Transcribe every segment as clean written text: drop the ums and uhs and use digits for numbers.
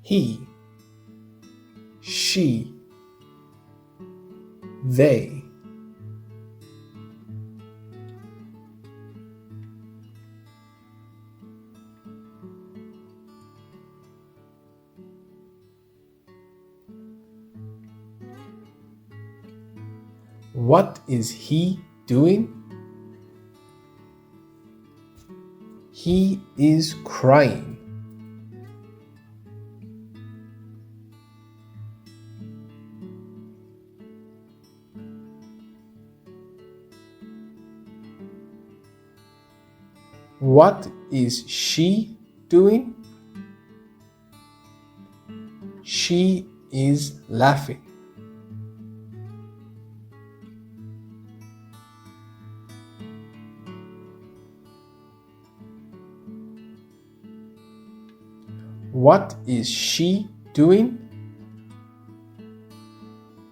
he, she, they. What is he doing? He is crying. What is she doing? She is laughing. What is she doing?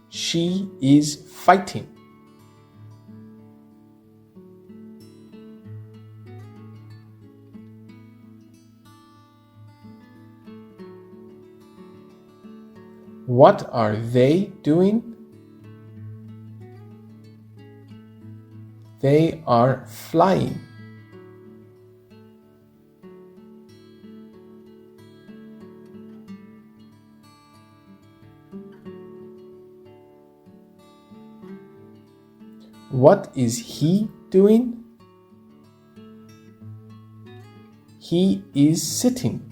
She is fighting. What are they doing? They are flying. What is he doing? He is sitting.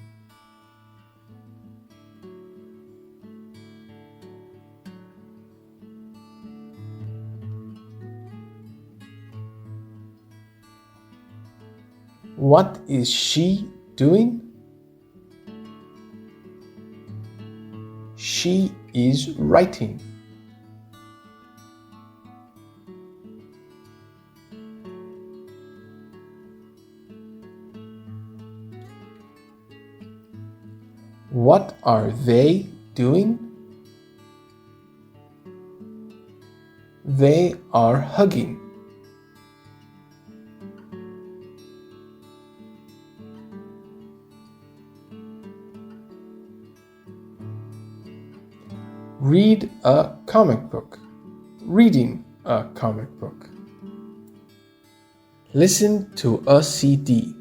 What is she doing? She is writing. What are they doing? They are hugging. Read a comic book. Reading a comic book. Listen to a CD.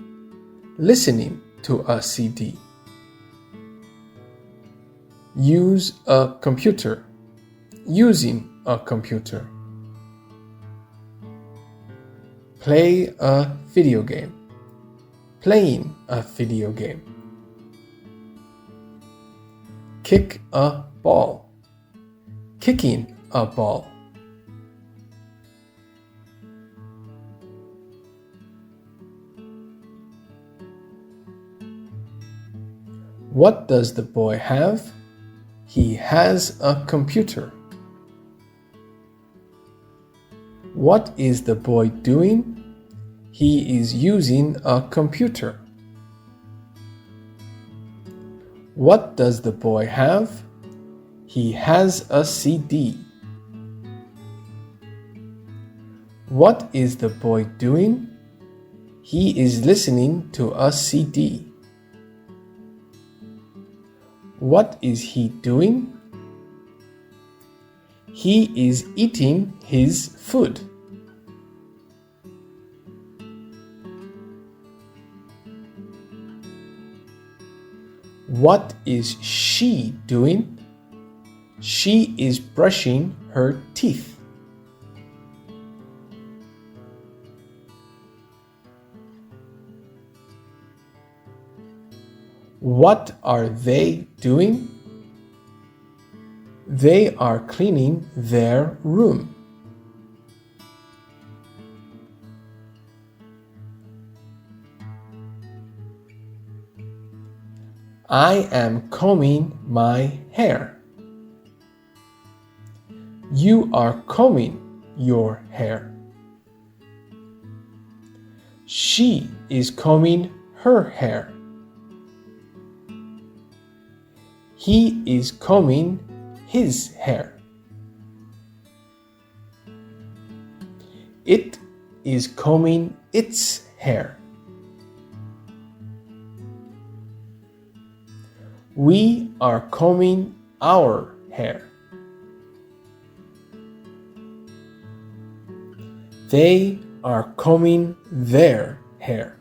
Listening to a CD. Use a computer. Using a computer. Play a video game. Playing a video game. Kick a ball. Kicking a ball. What does the boy have? He has a computer. What is the boy doing? He is using a computer. What does the boy have? He has a CD. What is the boy doing? He is listening to a CD. What is he doing? He is eating his food. What is she doing? She is brushing her teeth. What are they doing? They are cleaning their room. I am combing my hair. You are combing your hair. She is combing her hair. He is combing his hair. It is combing its hair. We are combing our hair. They are combing their hair.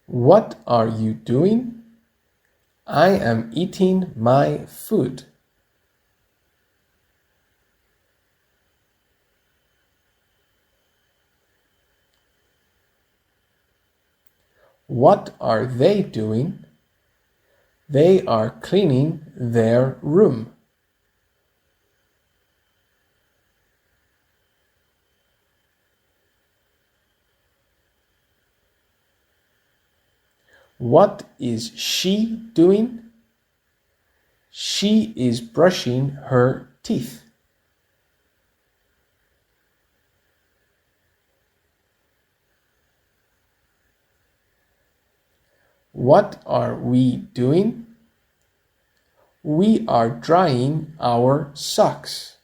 What are you doing? I am eating my food. What are they doing? They are cleaning their room. What is she doing? She is brushing her teeth. What are we doing? We are drying our socks.